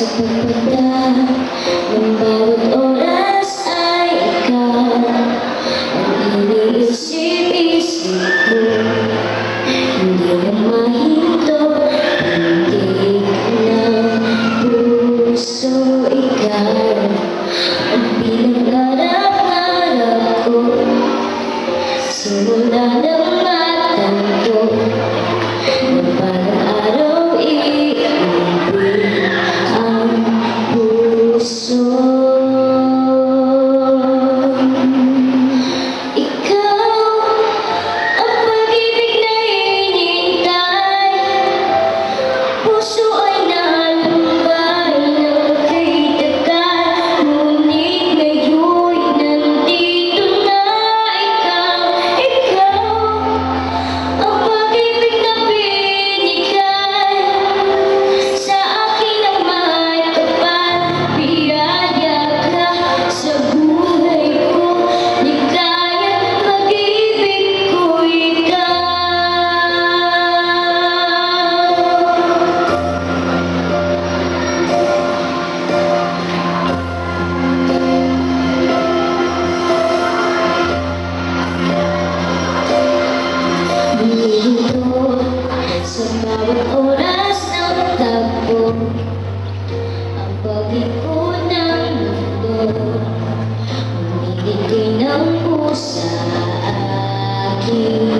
Sa pagpagdaan ng bawat oras ay ikaw ang iniisip-isip ko. Hindi na mahinto, pintig ng puso. Ikaw ang pinangarap-ngarap ko, simula ng matanto na parang araw iibig ang puso. Ikaw ang pag-ibig na hinihintay, puso ay nalumbay ng kay tagal, ngunit ngayon nandito na ikaw ang pag-ibig na binigay sa akin ng may kapal. Biyaya ka sa buhay ko, ligaya't pag-ibig ko ikaw. Humihinto sa bawat oras ng tagpo, ang pag-iko ng mundo, humilingin ang pusa akin.